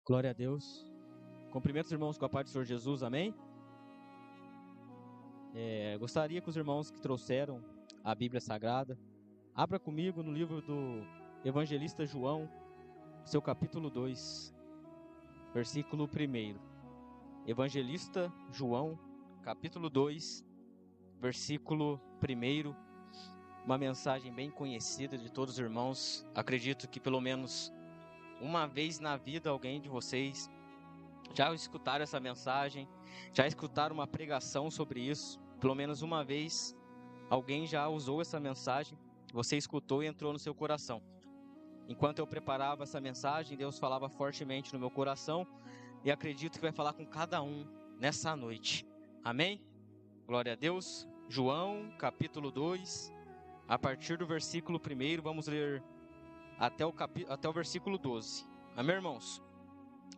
Glória a Deus. Cumprimento os irmãos com a paz do Senhor Jesus, amém? Gostaria que os irmãos que trouxeram a Bíblia Sagrada, abra comigo no livro do evangelista João, seu capítulo 2, versículo 1. Evangelista João, capítulo 2, versículo 1. Uma mensagem bem conhecida de todos os irmãos. Acredito que pelo menos uma vez na vida alguém de vocês já escutaram essa mensagem, já escutaram uma pregação sobre isso. Pelo menos uma vez alguém já usou essa mensagem, você escutou e entrou no seu coração. Enquanto eu preparava essa mensagem, Deus falava fortemente no meu coração e acredito que vai falar com cada um nessa noite. Amém? Glória a Deus. João, capítulo 2, a partir do versículo 1, vamos ler até o versículo 12. Amém, irmãos?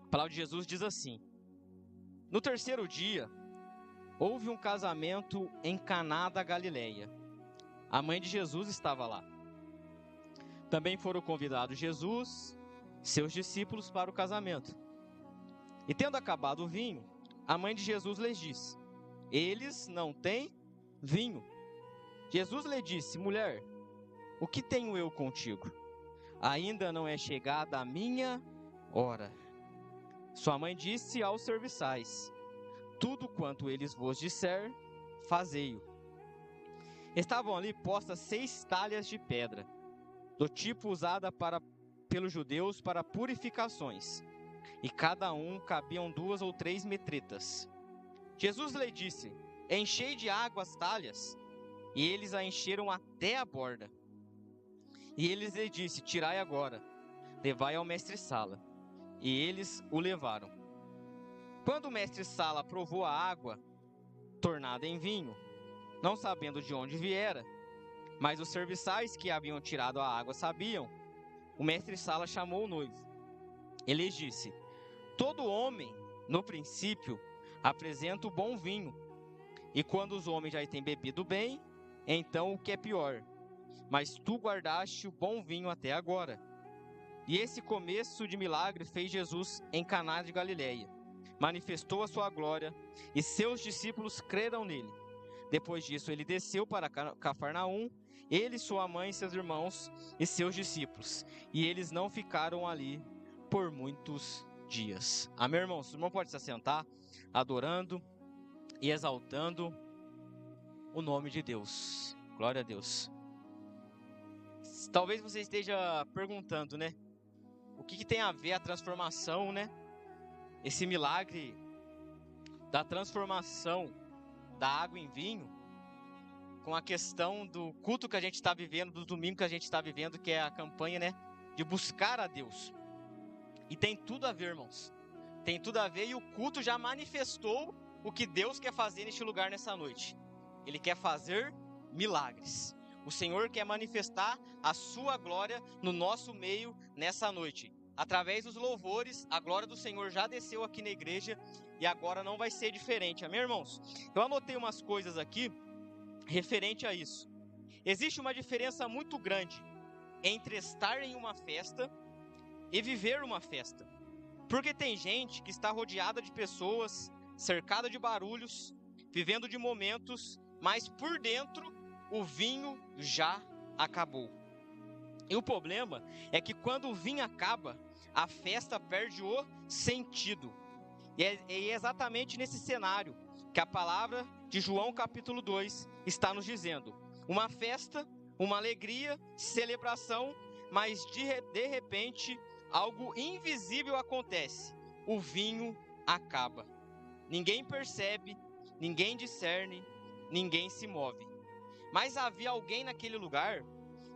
A palavra de Jesus diz assim: No terceiro dia, houve um casamento em Caná da Galileia. A mãe de Jesus estava lá. Também foram convidados Jesus, seus discípulos, para o casamento. E tendo acabado o vinho, a mãe de Jesus lhes disse: Eles não têm vinho. Jesus lhe disse: Mulher, o que tenho eu contigo? Ainda não é chegada a minha hora. Sua mãe disse aos serviçais: Tudo quanto eles vos disser, fazei-o. Estavam ali postas 6 talhas de pedra, do tipo usada pelos judeus para purificações, e cada um cabiam 2 ou 3 metretas. Jesus lhe disse: Enchei de água as talhas, e eles a encheram até a borda. E eles lhe disse: Tirai agora, levai ao mestre-sala. E eles o levaram. Quando o mestre-sala provou a água, tornada em vinho, não sabendo de onde viera, mas os serviçais que haviam tirado a água sabiam, o mestre-sala chamou o noivo. Ele lhes disse: Todo homem, no princípio, apresenta o bom vinho, e quando os homens já têm bebido bem, então o que é pior. Mas tu guardaste o bom vinho até agora. E esse começo de milagre fez Jesus em Caná de Galileia. Manifestou a sua glória, e seus discípulos creram nele. Depois disso, ele desceu para Cafarnaum, ele, sua mãe, seus irmãos e seus discípulos. E eles não ficaram ali por muitos dias. Amém, irmãos? O irmão pode se assentar, adorando e exaltando o nome de Deus. Glória a Deus. Talvez você esteja perguntando, né? O que tem a ver a transformação, né? Esse milagre da transformação da água em vinho com a questão do culto que a gente está vivendo, do domingo que a gente está vivendo, que é a campanha, né? De buscar a Deus. E tem tudo a ver, irmãos. Tem tudo a ver, e o culto já manifestou o que Deus quer fazer neste lugar nessa noite. Ele quer fazer milagres. O Senhor quer manifestar a sua glória no nosso meio nessa noite. Através dos louvores, a glória do Senhor já desceu aqui na igreja e agora não vai ser diferente. Amém, irmãos? Eu anotei umas coisas aqui referente a isso. Existe uma diferença muito grande entre estar em uma festa e viver uma festa. Porque tem gente que está rodeada de pessoas, cercada de barulhos, vivendo de momentos, mas por dentro o vinho já acabou. E o problema é que quando o vinho acaba, a festa perde o sentido. E é exatamente nesse cenário que a palavra de João capítulo 2 está nos dizendo. Uma festa, uma alegria, celebração, mas de repente algo invisível acontece. O vinho acaba. Ninguém percebe, ninguém discerne, ninguém se move. Mas havia alguém naquele lugar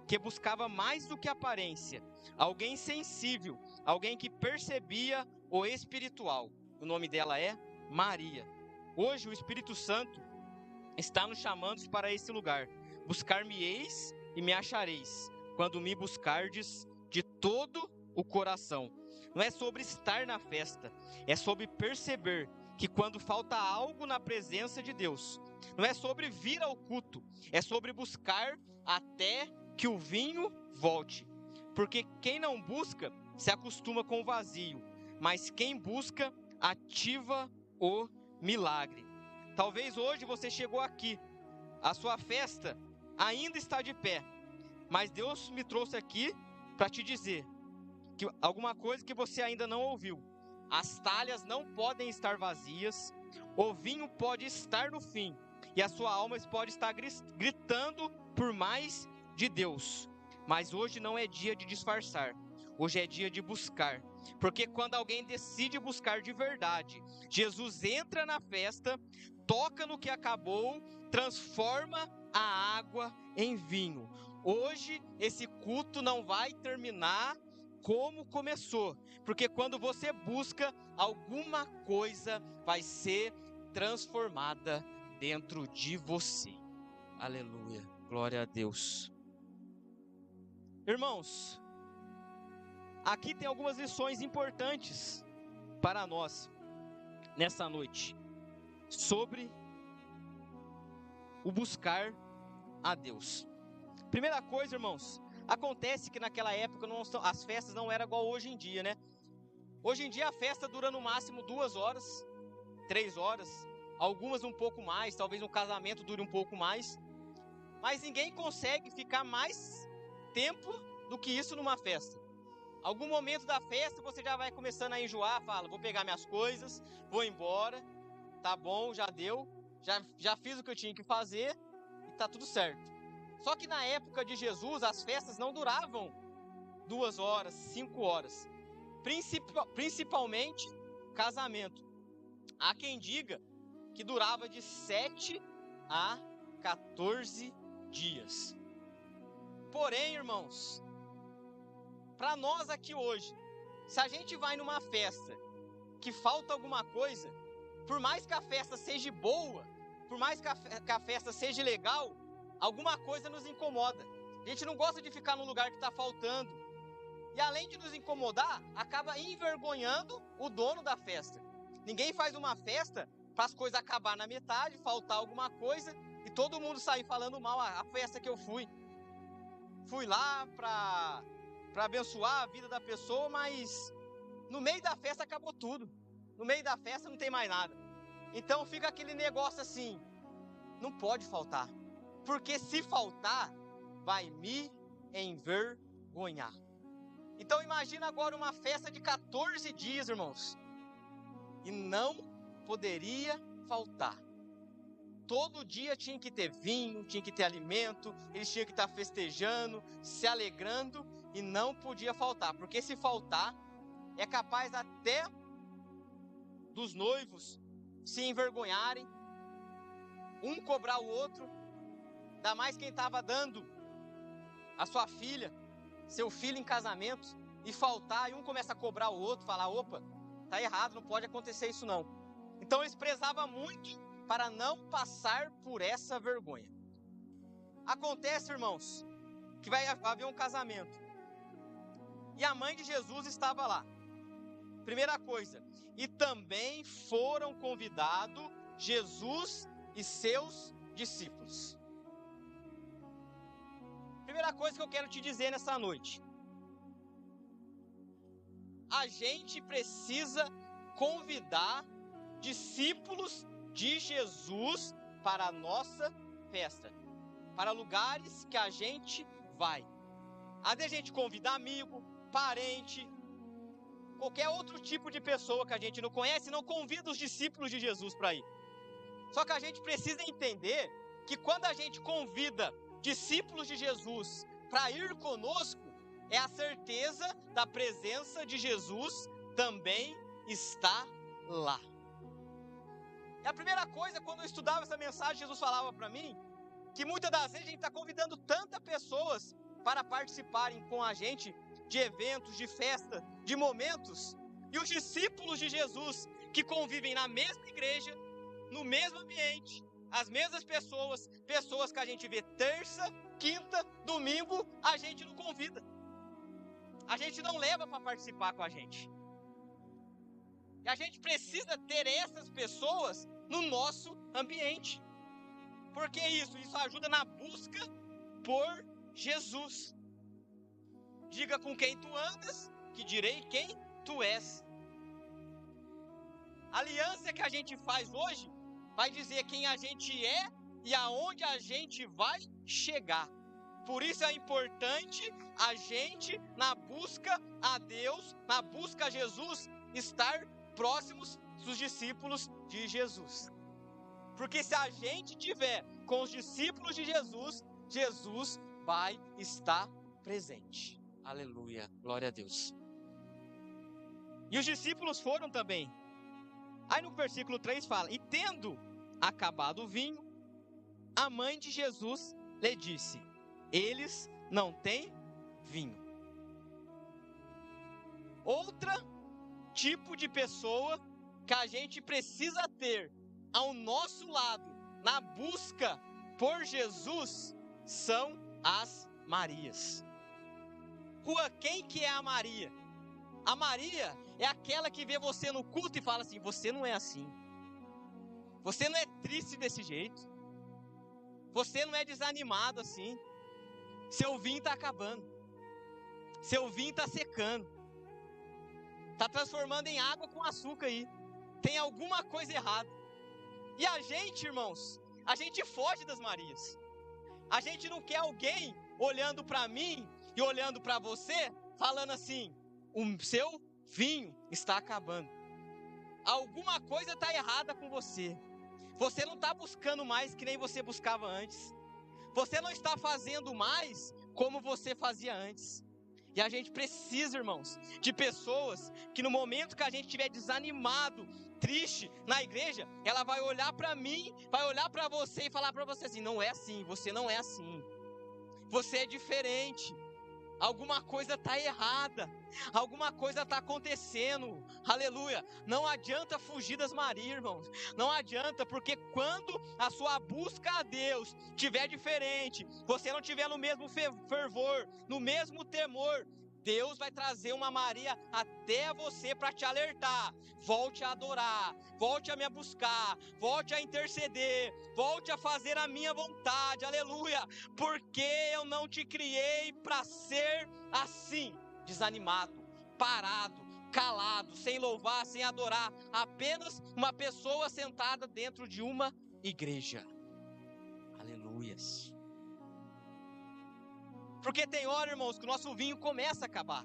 que buscava mais do que aparência, alguém sensível, alguém que percebia o espiritual. O nome dela é Maria. Hoje o Espírito Santo está nos chamando para esse lugar. Buscar-me-eis e me achareis, quando me buscardes de todo o coração. Não é sobre estar na festa, é sobre perceber que quando falta algo na presença de Deus, não é sobre vir ao culto, é sobre buscar até que o vinho volte. Porque quem não busca se acostuma com o vazio, mas quem busca ativa o milagre. Talvez hoje você chegou aqui, a sua festa ainda está de pé, mas Deus me trouxe aqui para te dizer que alguma coisa que você ainda não ouviu. As talhas não podem estar vazias, o vinho pode estar no fim, e a sua alma pode estar gritando por mais de Deus. Mas hoje não é dia de disfarçar, hoje é dia de buscar, porque quando alguém decide buscar de verdade, Jesus entra na festa, toca no que acabou, transforma a água em vinho. Hoje esse culto não vai terminar como começou, porque quando você busca, alguma coisa vai ser transformada dentro de você. Aleluia, glória a Deus. Irmãos, aqui tem algumas lições importantes para nós nessa noite sobre o buscar a Deus. Primeira coisa, irmãos, acontece que naquela época as festas não eram igual hoje em dia, né? Hoje em dia a festa dura no máximo 2 horas, 3 horas, algumas um pouco mais, talvez um casamento dure um pouco mais, mas ninguém consegue ficar mais tempo do que isso numa festa. Algum momento da festa você já vai começando a enjoar, fala, vou pegar minhas coisas, vou embora, tá bom, já deu, já fiz o que eu tinha que fazer e tá tudo certo. Só que na época de Jesus, as festas não duravam 2 horas, 5 horas. Principalmente casamento. Há quem diga que durava de 7 a 14 dias. Porém, irmãos, para nós aqui hoje, se a gente vai numa festa que falta alguma coisa, por mais que a festa seja boa, por mais que a festa seja legal, alguma coisa nos incomoda. A gente não gosta de ficar num lugar que está faltando. E além de nos incomodar, acaba envergonhando o dono da festa. Ninguém faz uma festa para as coisas acabar na metade, faltar alguma coisa e todo mundo sair falando mal. A festa que eu fui lá para abençoar a vida da pessoa, mas no meio da festa acabou tudo. No meio da festa não tem mais nada. Então fica aquele negócio assim, não pode faltar. Porque se faltar, vai me envergonhar. Então imagina agora uma festa de 14 dias, irmãos. E não poderia faltar. Todo dia tinha que ter vinho, tinha que ter alimento, eles tinham que estar festejando, se alegrando, e não podia faltar. Porque se faltar, é capaz até dos noivos se envergonharem, um cobrar o outro, ainda mais quem estava dando a sua filha, seu filho em casamento, e faltar, e um começa a cobrar o outro, falar, opa, tá errado, não pode acontecer isso não. Então eles prezavam muito para não passar por essa vergonha. Acontece, irmãos, que vai haver um casamento, e a mãe de Jesus estava lá. Primeira coisa, e também foram convidados Jesus e seus discípulos. Primeira coisa que eu quero te dizer nessa noite. A gente precisa convidar discípulos de Jesus para a nossa festa, para lugares que a gente vai. Às vezes a gente convida amigo, parente, qualquer outro tipo de pessoa que a gente não conhece, não convida os discípulos de Jesus para ir. Só que a gente precisa entender que quando a gente convida discípulos de Jesus para ir conosco, é a certeza da presença de Jesus também está lá. E a primeira coisa, quando eu estudava essa mensagem, Jesus falava para mim que muitas das vezes a gente está convidando tantas pessoas para participarem com a gente de eventos, de festa, de momentos, e os discípulos de Jesus que convivem na mesma igreja, no mesmo ambiente, as mesmas pessoas que a gente vê terça, quinta, domingo, a gente não convida. A gente não leva para participar com a gente. E a gente precisa ter essas pessoas no nosso ambiente. Porque isso ajuda na busca por Jesus. Diga com quem tu andas, que direi quem tu és. A aliança que a gente faz hoje vai dizer quem a gente é e aonde a gente vai chegar. Por isso é importante a gente, na busca a Deus, na busca a Jesus, estar próximos dos discípulos de Jesus. Porque se a gente tiver com os discípulos de Jesus, Jesus vai estar presente. Aleluia, glória a Deus. E os discípulos foram também. Aí no versículo 3 fala: e tendo acabado o vinho, a mãe de Jesus lhe disse: eles não têm vinho. Outro tipo de pessoa que a gente precisa ter ao nosso lado na busca por Jesus são as Marias. Rua, quem que é a Maria? A Maria é aquela que vê você no culto e fala assim: você não é assim. Você não é triste desse jeito. Você não é desanimado assim. Seu vinho está acabando. Seu vinho está secando. Está transformando em água com açúcar aí. Tem alguma coisa errada. E a gente, irmãos, a gente foge das Marias. A gente não quer alguém olhando para mim e olhando para você, falando assim: o seu vinho está acabando. Alguma coisa está errada com você. Você não está buscando mais que nem você buscava antes. Você não está fazendo mais como você fazia antes. E a gente precisa, irmãos, de pessoas que no momento que a gente estiver desanimado, triste na igreja, ela vai olhar para mim, vai olhar para você e falar para você assim: não é assim, você não é assim. Você é diferente. Alguma coisa está errada, alguma coisa está acontecendo, aleluia. Não adianta fugir das Marias, irmãos, não adianta, porque quando a sua busca a Deus estiver diferente, você não estiver no mesmo fervor, no mesmo temor, Deus vai trazer uma Maria até você para te alertar: volte a adorar, volte a me buscar, volte a interceder, volte a fazer a minha vontade, aleluia, porque eu não te criei para ser assim, desanimado, parado, calado, sem louvar, sem adorar, apenas uma pessoa sentada dentro de uma igreja. Aleluias. Porque tem hora, irmãos, que o nosso vinho começa a acabar.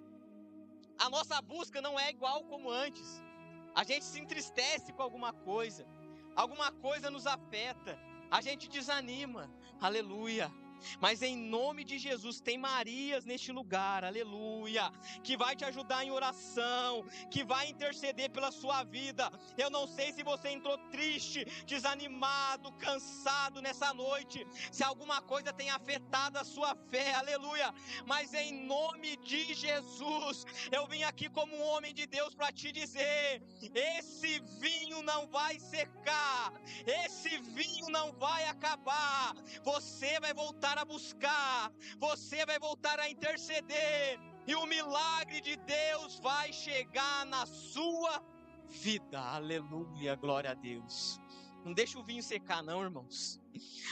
A nossa busca não é igual como antes. A gente se entristece com alguma coisa nos afeta, a gente desanima, aleluia. Mas em nome de Jesus tem Marias neste lugar, aleluia, que vai te ajudar em oração, que vai interceder pela sua vida. Eu não sei se você entrou triste, desanimado, cansado nessa noite, se alguma coisa tem afetado a sua fé, aleluia, mas em nome de Jesus, eu vim aqui como um homem de Deus para te dizer: esse vinho não vai secar, esse vinho não vai acabar, você vai voltar a buscar, você vai voltar a interceder, e o milagre de Deus vai chegar na sua vida, aleluia, glória a Deus. Não deixa o vinho secar não, irmãos,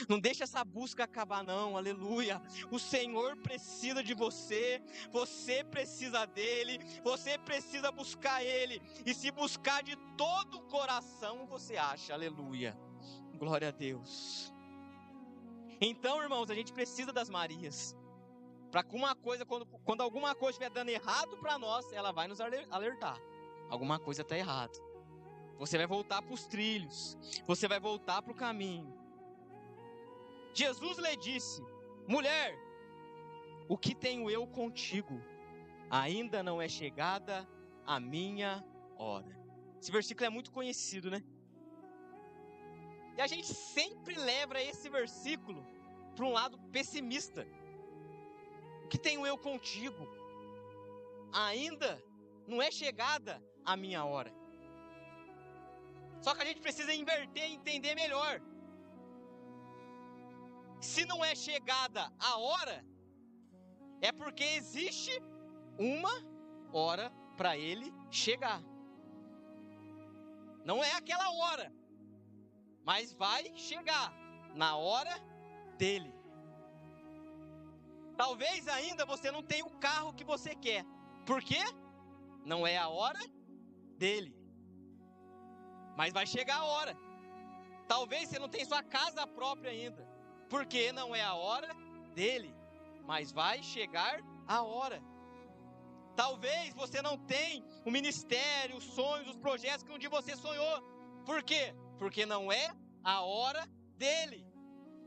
não deixa essa busca acabar não, aleluia. O Senhor precisa de você, você precisa dele, você precisa buscar ele, e se buscar de todo o coração, você acha, aleluia, glória a Deus. Então, irmãos, a gente precisa das Marias, para que uma coisa, quando alguma coisa estiver dando errado para nós, ela vai nos alertar: alguma coisa está errada, você vai voltar para os trilhos, você vai voltar para o caminho. Jesus lhe disse: mulher, o que tenho eu contigo? Ainda não é chegada a minha hora. Esse versículo é muito conhecido, né? E a gente sempre leva esse versículo para um lado pessimista. O que tenho eu contigo? Ainda não é chegada a minha hora. Só que a gente precisa inverter e entender melhor. Se não é chegada a hora, é porque existe uma hora para ele chegar. Não é aquela hora, mas vai chegar na hora dele. Talvez ainda você não tenha o carro que você quer. Por quê? Não é a hora dele. mas vai chegar a hora. Talvez você não tenha sua casa própria ainda, porque não é a hora dele, mas vai chegar a hora. Talvez você não tenha o ministério, os sonhos, os projetos que um dia você sonhou. Por quê? Porque não é a hora dele.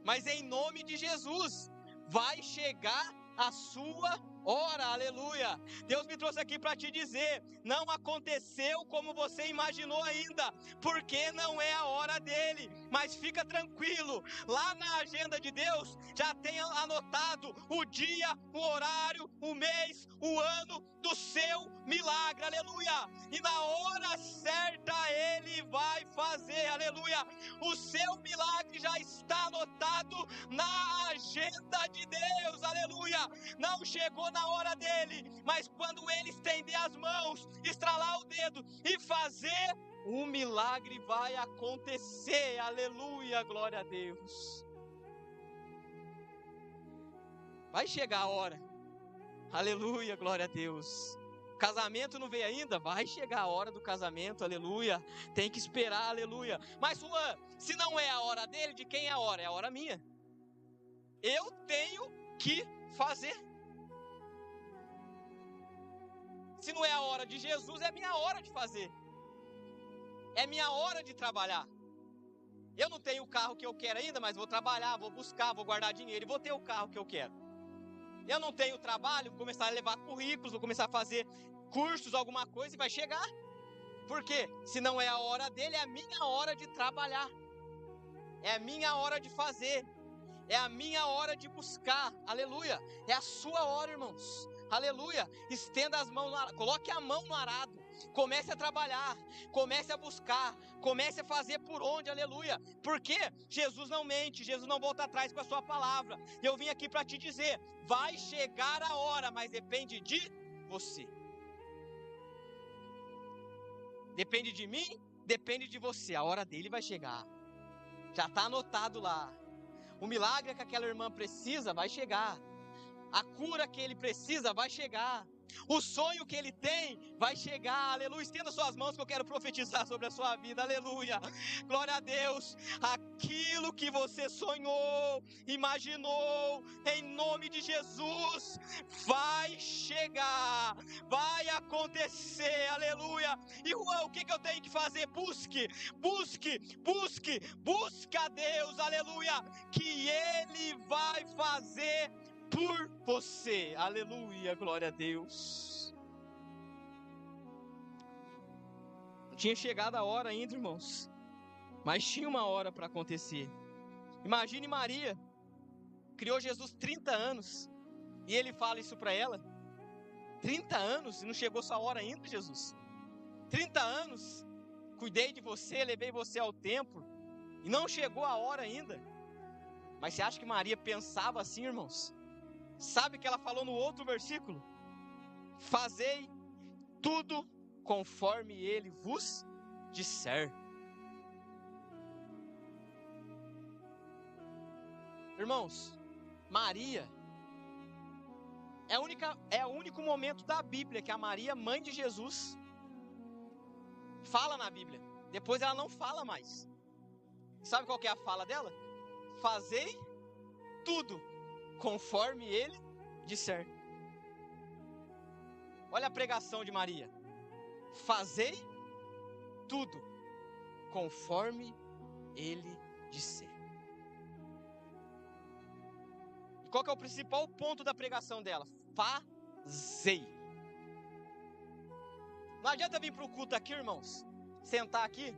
Mas em nome de Jesus, vai chegar a sua hora, aleluia. Deus me trouxe aqui para te dizer, não aconteceu como você imaginou ainda, porque não é a hora dele, mas fica tranquilo, lá na agenda de Deus, já tem anotado o dia, o horário, o mês, o ano do seu milagre, aleluia, e na hora certa ele vai fazer, aleluia, o seu milagre já está anotado na agenda de Deus, aleluia. Não chegou na hora dele, mas quando ele estender as mãos, estralar o dedo e fazer, o milagre vai acontecer, aleluia, glória a Deus. Vai chegar a hora, aleluia, glória a Deus. Casamento não veio ainda? Vai chegar a hora do casamento, aleluia. Tem que esperar, aleluia. Mas Juan, se não é a hora dele, de quem é a hora? É a hora minha. Eu tenho que fazer. Se não é a hora de Jesus, é minha hora de fazer. É minha hora de trabalhar. Eu não tenho o carro que eu quero ainda, mas vou trabalhar, vou buscar, vou guardar dinheiro e vou ter o carro que eu quero. Eu não tenho trabalho, vou começar a levar currículos, vou começar a fazer cursos, alguma coisa e vai chegar. Por quê? Se não é a hora dele, é a minha hora de trabalhar. É a minha hora de fazer. É a minha hora de buscar, aleluia. É a sua hora, irmãos, aleluia. Estenda as mãos, coloque a mão no arado. Comece a trabalhar, comece a buscar, comece a fazer por onde, aleluia. Porque Jesus não mente, Jesus não volta atrás com a sua palavra. Eu vim aqui para te dizer, vai chegar a hora, mas depende de você. Depende de mim, depende de você. A hora dele vai chegar. Já está anotado lá. O milagre que aquela irmã precisa vai chegar. A cura que ele precisa vai chegar. O sonho que ele tem vai chegar, aleluia. Estenda suas mãos que eu quero profetizar sobre a sua vida, aleluia. Glória a Deus. Aquilo que você sonhou, imaginou, em nome de Jesus, vai chegar, vai acontecer, aleluia. E Juan, o que eu tenho que fazer? Busque a Deus, aleluia, que Ele vai fazer por você, aleluia, glória a Deus. Não tinha chegado a hora ainda, irmãos, mas tinha uma hora para acontecer. Imagine Maria, criou Jesus 30 anos, e ele fala isso para ela, 30 anos, e não chegou sua hora ainda, Jesus. 30 anos, cuidei de você, levei você ao templo, e não chegou a hora ainda. Mas você acha que Maria pensava assim, irmãos? Sabe o que ela falou no outro versículo? Fazei tudo conforme ele vos disser. Irmãos, Maria é o único momento da Bíblia que a Maria, mãe de Jesus, fala na Bíblia. Depois ela não fala mais. Sabe qual que é a fala dela? Fazei tudo conforme ele disser. Olha a pregação de Maria. Fazei tudo conforme ele disser. E qual que é o principal ponto da pregação dela? Fazei. Não adianta vir para o culto aqui, irmãos, sentar aqui,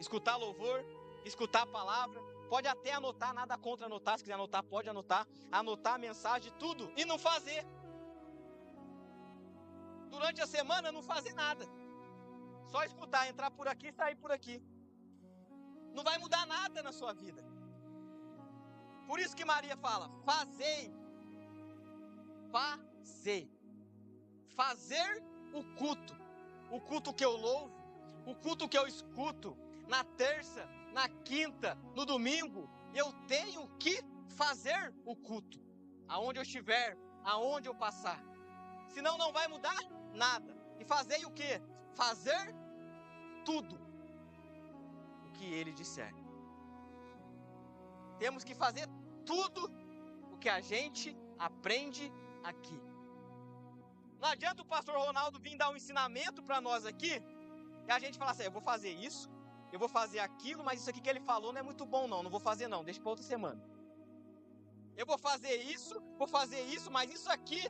escutar louvor, escutar a palavra. Pode até anotar, nada contra anotar, se quiser anotar, pode anotar a mensagem, tudo, e não fazer. Durante a semana não fazer nada. Só escutar, entrar por aqui e sair por aqui. Não vai mudar nada na sua vida. Por isso que Maria fala, fazei. Fazer o culto que eu louvo, o culto que eu escuto, na terça, na quinta, no domingo, eu tenho que fazer o culto, aonde eu estiver, aonde eu passar, senão não vai mudar nada. E fazer o quê? Fazer tudo. que ele disser. Temos que fazer tudo o que a gente aprende aqui. Não adianta o pastor Ronaldo vir dar um ensinamento para nós aqui, e a gente falar assim, eu vou fazer isso, eu vou fazer aquilo, mas isso aqui que ele falou não é muito bom não vou fazer não, deixa para outra semana. Eu vou fazer isso, mas isso aqui,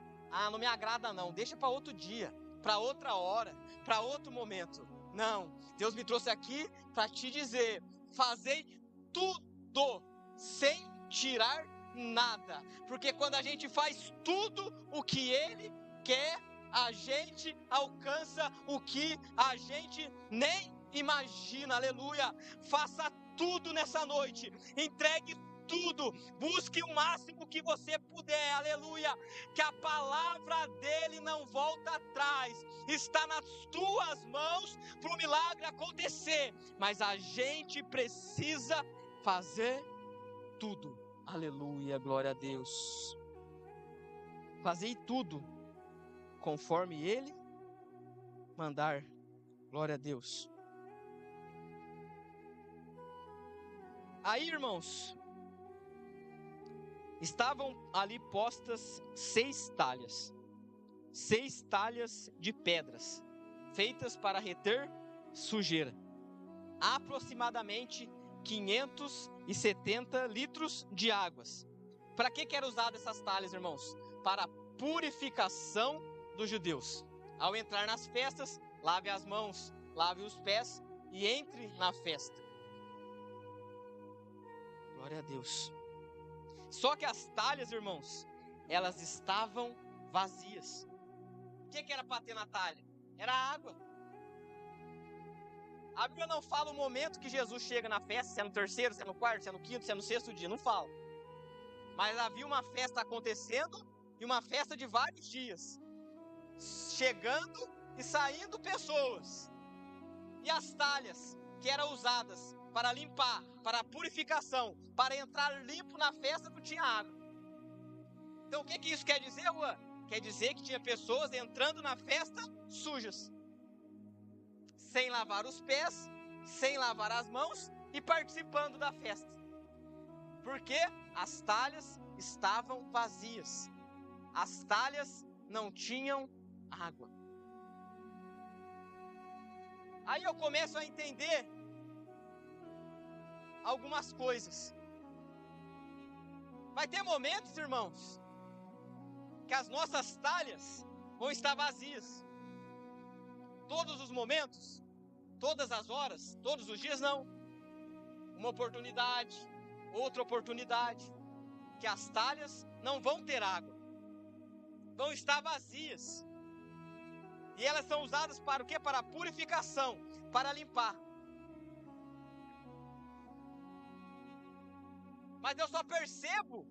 não me agrada não, deixa para outro dia, para outra hora, para outro momento. Não, Deus me trouxe aqui para te dizer, fazei tudo, sem tirar nada, porque quando a gente faz tudo o que Ele quer, a gente alcança o que a gente nem imagina, aleluia. Faça tudo nessa noite, entregue tudo, busque o máximo que você puder, aleluia, que a palavra dele não volta atrás, está nas tuas mãos para o milagre acontecer, mas a gente precisa fazer tudo, aleluia, glória a Deus. Fazei tudo conforme ele mandar, glória a Deus. Aí, irmãos, estavam ali postas 6 talhas de pedras, feitas para reter sujeira, aproximadamente 570 litros de águas. Para que eram usadas essas talhas, irmãos? Para a purificação dos judeus. Ao entrar nas festas, lave as mãos, lave os pés e entre na festa. Glória a Deus. Só que as talhas, irmãos, elas estavam vazias. O que era para ter na talha? Era água. A Bíblia não fala o momento que Jesus chega na festa, se é no terceiro, se é no quarto, se é no quinto, se é no sexto dia, não fala. Mas havia uma festa acontecendo e uma festa de vários dias. Chegando e saindo pessoas. E as talhas que eram usadas para limpar, para a purificação, para entrar limpo na festa, não tinha água. Então o que isso quer dizer, Juan? Quer dizer que tinha pessoas entrando na festa sujas, sem lavar os pés, sem lavar as mãos e participando da festa. Porque as talhas estavam vazias. As talhas não tinham água. Aí eu começo a entender algumas coisas. Vai ter momentos, irmãos, que as nossas talhas vão estar vazias. Todos os momentos, todas as horas, todos os dias, não. Uma oportunidade, outra oportunidade, que as talhas não vão ter água, vão estar vazias. E elas são usadas para o quê? Para a purificação, para limpar. Mas eu só percebo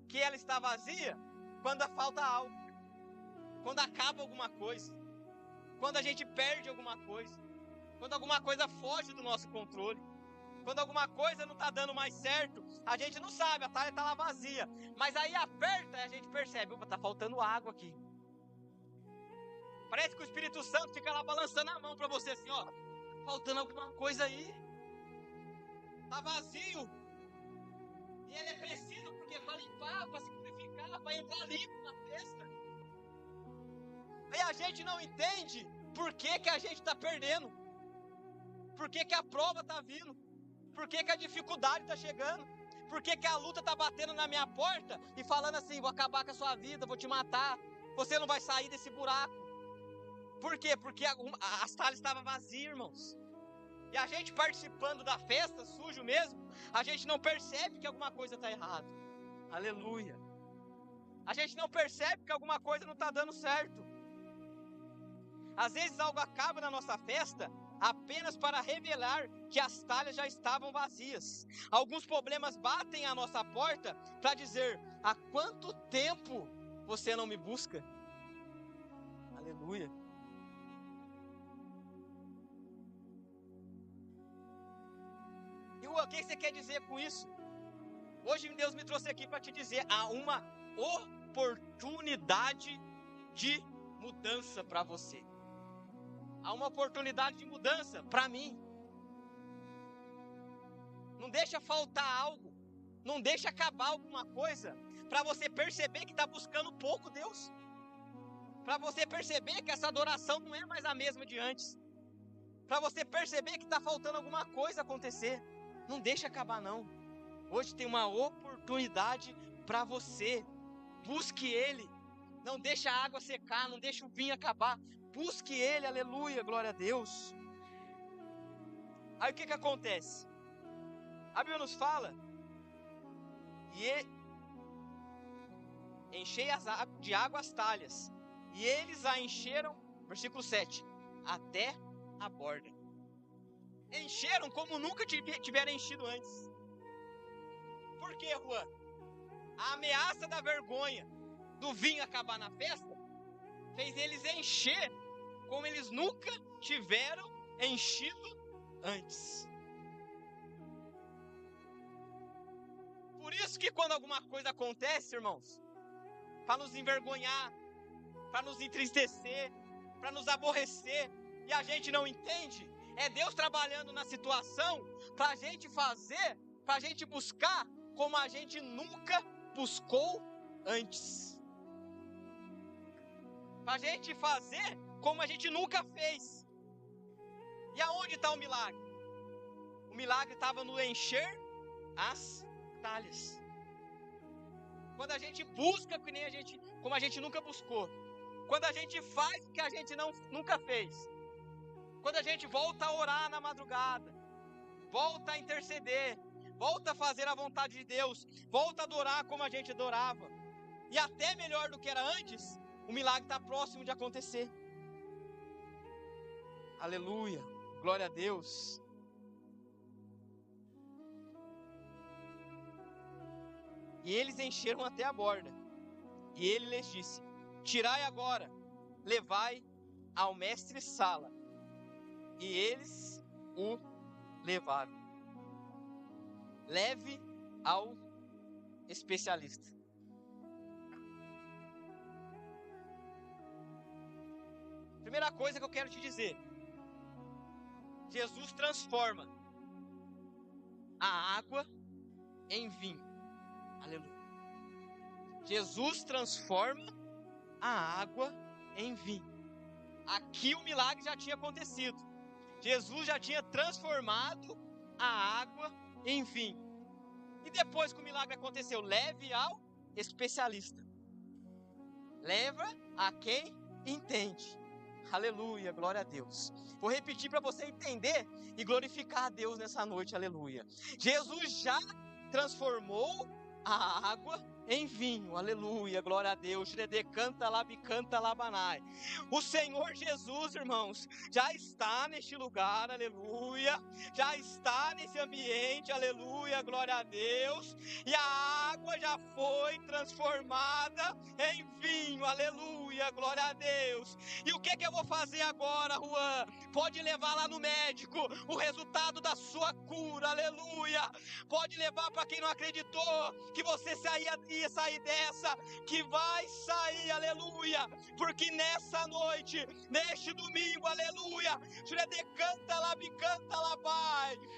que ela está vazia quando falta algo, quando acaba alguma coisa, quando a gente perde alguma coisa, quando alguma coisa foge do nosso controle, quando alguma coisa não está dando mais certo, a gente não sabe, a talha está lá vazia, mas aí aperta e a gente percebe, opa, está faltando água aqui. Parece que o Espírito Santo fica lá balançando a mão para você assim, ó, faltando alguma coisa aí, está vazio. E ele é preciso porque para limpar, para se purificar, para entrar limpo na festa. Aí a gente não entende por que a gente está perdendo, por que a prova está vindo, por que a dificuldade está chegando, por que a luta está batendo na minha porta e falando assim, vou acabar com a sua vida, vou te matar, você não vai sair desse buraco. Por quê? Porque as talhas estavam vazias, irmãos. E a gente participando da festa, sujo mesmo, a gente não percebe que alguma coisa está errada. Aleluia. A gente não percebe que alguma coisa não está dando certo. Às vezes algo acaba na nossa festa apenas para revelar que as talhas já estavam vazias. Alguns problemas batem à nossa porta para dizer, há quanto tempo você não me busca? Aleluia. E o que você quer dizer com isso? Hoje Deus me trouxe aqui para te dizer, há uma oportunidade de mudança para você. Há uma oportunidade de mudança para mim. Não deixa faltar algo. Não deixa acabar alguma coisa para você perceber que está buscando pouco Deus. Para você perceber que essa adoração não é mais a mesma de antes. Para você perceber que está faltando alguma coisa acontecer. Não deixa acabar não. Hoje tem uma oportunidade para você. Busque Ele. Não deixa a água secar, não deixa o vinho acabar. Busque Ele, aleluia, glória a Deus. Aí o que acontece? A Bíblia nos fala, enchei de água as talhas, e eles a encheram, versículo 7, até a borda. Encheram como nunca tiveram enchido antes. Por quê, Juan? A ameaça da vergonha do vinho acabar na festa fez eles encher como eles nunca tiveram enchido antes. Por isso que quando alguma coisa acontece, irmãos, para nos envergonhar, para nos entristecer, para nos aborrecer, e a gente não entende, é Deus trabalhando na situação para a gente fazer, para a gente buscar como a gente nunca buscou antes. Para a gente fazer como a gente nunca fez. E aonde está o milagre? O milagre estava no encher as talhas. Quando a gente busca como a gente nunca buscou. Quando a gente faz o que a gente nunca fez. Quando a gente volta a orar na madrugada. Volta a interceder. Volta a fazer a vontade de Deus. Volta a adorar como a gente adorava. E até melhor do que era antes, o milagre está próximo de acontecer. Aleluia. Glória a Deus. E eles encheram até a borda. E ele lhes disse: tirai agora, levai ao mestre-sala. E eles o levaram. Leve ao especialista. Primeira coisa que eu quero te dizer: Jesus transforma a água em vinho. Aleluia. Jesus transforma a água em vinho. Aqui o milagre já tinha acontecido. Jesus já tinha transformado a água em vinho. E depois que o milagre aconteceu, leve ao especialista. Leva a quem entende. Aleluia, glória a Deus. Vou repetir para você entender e glorificar a Deus nessa noite, aleluia. Jesus já transformou a água em vinho, aleluia, glória a Deus. Canta labicanta labanai. O Senhor Jesus, irmãos, já está neste lugar, aleluia. Já está nesse ambiente, aleluia, glória a Deus. E a água já foi transformada em vinho, aleluia, glória a Deus. E o que eu vou fazer agora, Juan? Pode levar lá no médico o resultado da sua cura, aleluia. Pode levar para quem não acreditou que você ia sair dessa, que vai sair, aleluia, porque nessa noite, neste domingo, aleluia,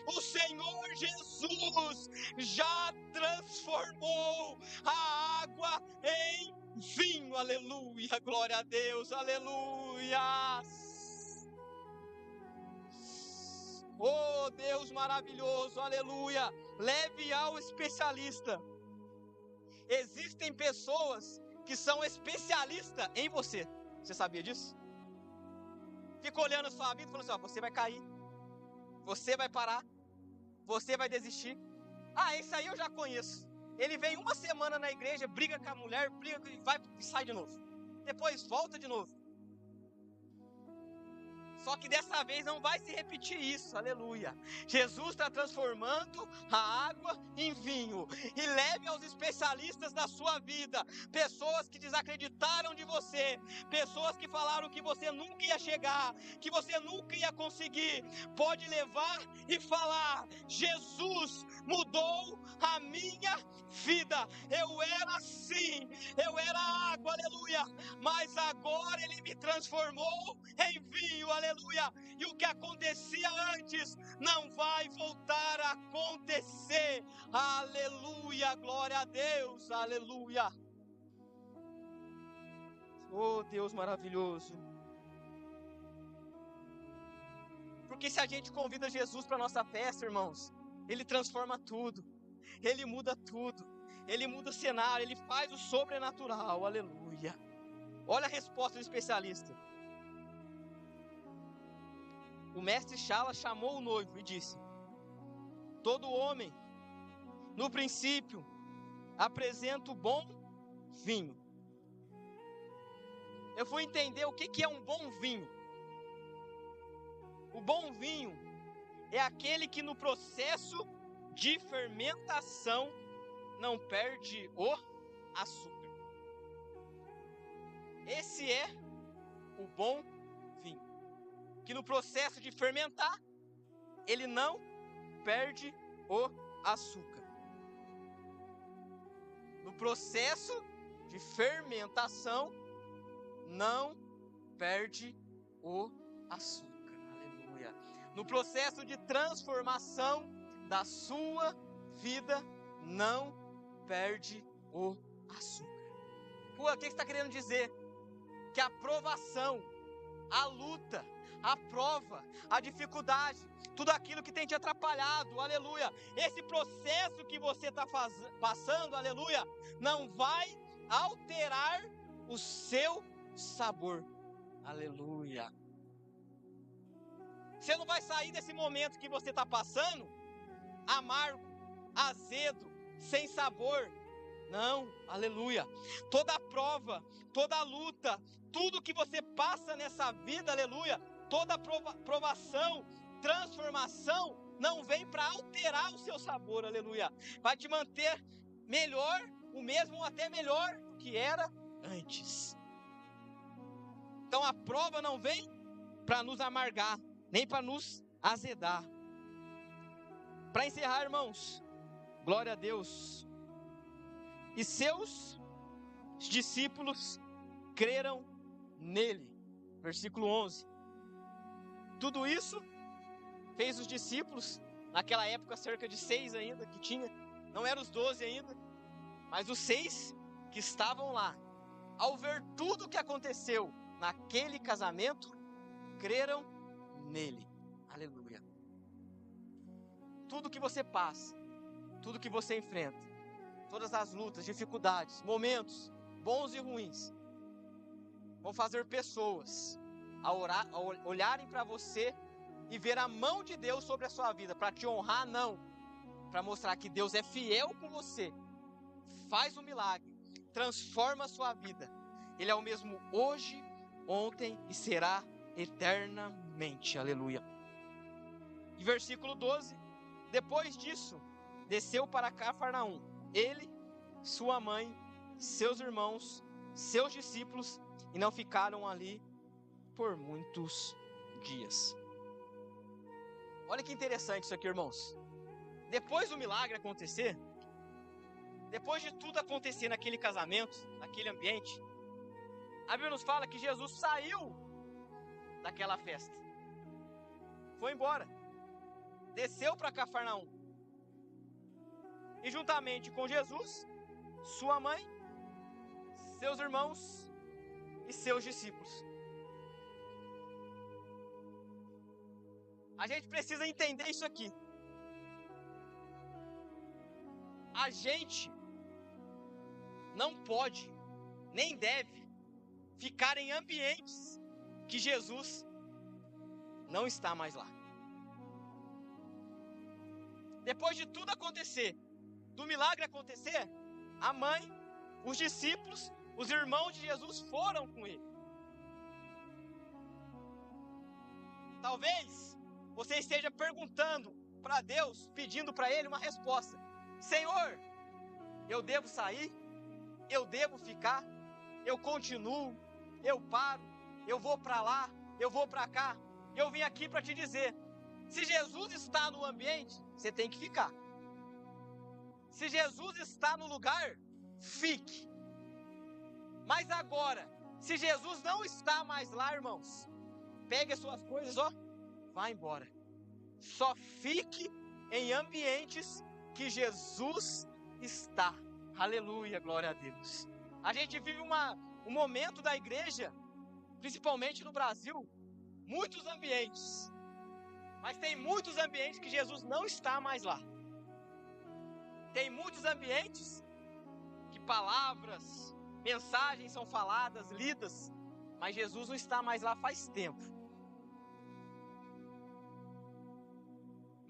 o Senhor Jesus já transformou a água em vinho, aleluia, glória a Deus, aleluia. Oh Deus maravilhoso, aleluia. Leve ao especialista. Existem pessoas que são especialistas em você. Você sabia disso? Fica olhando a sua vida e falando assim: ó, você vai cair, você vai parar, você vai desistir. Ah, esse aí eu já conheço. Ele vem uma semana na igreja, briga com a mulher, briga e vai e sai de novo. Depois volta de novo. Só que dessa vez não vai se repetir isso, aleluia. Jesus está transformando a água em vinho. E leve aos especialistas da sua vida, pessoas que desacreditaram de você, pessoas que falaram que você nunca ia chegar, que você nunca ia conseguir. Pode levar e falar: Jesus mudou a minha vida. Eu era assim, eu era água, aleluia, mas agora Ele me transformou em vinho, aleluia. E o que acontecia antes não vai voltar a acontecer, aleluia, glória a Deus, aleluia. Oh, Deus maravilhoso. Porque se a gente convida Jesus para nossa festa, irmãos, Ele transforma tudo, Ele muda tudo, Ele muda o cenário, Ele faz o sobrenatural, aleluia. Olha a resposta do especialista. O mestre Shala chamou o noivo e disse: todo homem, no princípio, apresenta o bom vinho. Eu fui entender o que é um bom vinho. O bom vinho é aquele que no processo de fermentação não perde o açúcar. Esse é o bom vinho. Que no processo de fermentar, ele não perde o açúcar. No processo de fermentação, não perde o açúcar. Aleluia. No processo de transformação da sua vida, não perde o açúcar. O que você está querendo dizer? Que a provação, a luta, a prova, a dificuldade, tudo aquilo que tem te atrapalhado, aleluia, esse processo que você está passando, aleluia, não vai alterar o seu sabor, aleluia. Você não vai sair desse momento que você está passando amargo, azedo, sem sabor. Não, aleluia. Toda prova, toda luta, tudo que você passa nessa vida, aleluia, toda provação, transformação, não vem para alterar o seu sabor, aleluia. Vai te manter melhor, o mesmo ou até melhor do que era antes. Então a prova não vem para nos amargar, nem para nos azedar. Para encerrar, irmãos, glória a Deus. E seus discípulos creram nele. Versículo 11. Tudo isso fez os discípulos, naquela época cerca de 6 ainda que tinha, não eram os 12 ainda, mas os 6 que estavam lá, ao ver tudo o que aconteceu naquele casamento, creram nele. Aleluia. Tudo que você passa, tudo que você enfrenta, todas as lutas, dificuldades, momentos bons e ruins, vão fazer pessoas a olharem para você e ver a mão de Deus sobre a sua vida, para te honrar, não, para mostrar que Deus é fiel com você, faz um milagre, transforma a sua vida. Ele é o mesmo hoje, ontem e será eternamente, aleluia. E versículo 12, depois disso, desceu para Cafarnaum, ele, sua mãe, seus irmãos, seus discípulos, e não ficaram ali por muitos dias. Olha que interessante isso aqui, irmãos. Depois do milagre acontecer, depois de tudo acontecer naquele casamento, naquele ambiente, a Bíblia nos fala que Jesus saiu daquela festa, foi embora, desceu para Cafarnaum, e juntamente com Jesus, sua mãe, seus irmãos e seus discípulos. A gente precisa entender isso aqui. A gente não pode, nem deve, ficar em ambientes que Jesus não está mais lá. Depois de tudo acontecer, do milagre acontecer, a mãe, os discípulos, os irmãos de Jesus foram com ele. Talvez você esteja perguntando para Deus, pedindo para Ele uma resposta. Senhor, eu devo sair? Eu devo ficar? Eu continuo? Eu paro? Eu vou para lá? Eu vou para cá? Eu vim aqui para te dizer, se Jesus está no ambiente, você tem que ficar. Se Jesus está no lugar, fique. Mas agora, se Jesus não está mais lá, irmãos, pegue as suas coisas, ó, vá embora. Só fique em ambientes que Jesus está. Aleluia, glória a Deus. A gente vive um momento da igreja, principalmente no Brasil, muitos ambientes. Mas tem muitos ambientes que Jesus não está mais lá. Tem muitos ambientes que palavras, mensagens são faladas, lidas, mas Jesus não está mais lá faz tempo.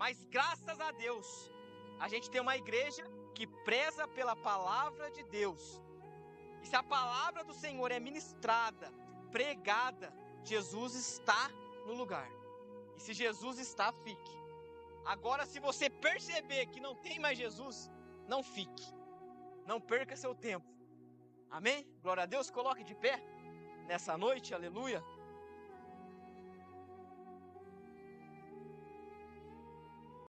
Mas graças a Deus, a gente tem uma igreja que preza pela palavra de Deus. E se a palavra do Senhor é ministrada, pregada, Jesus está no lugar. E se Jesus está, fique. Agora, se você perceber que não tem mais Jesus, não fique. Não perca seu tempo. Amém? Glória a Deus. Coloque de pé nessa noite. Aleluia.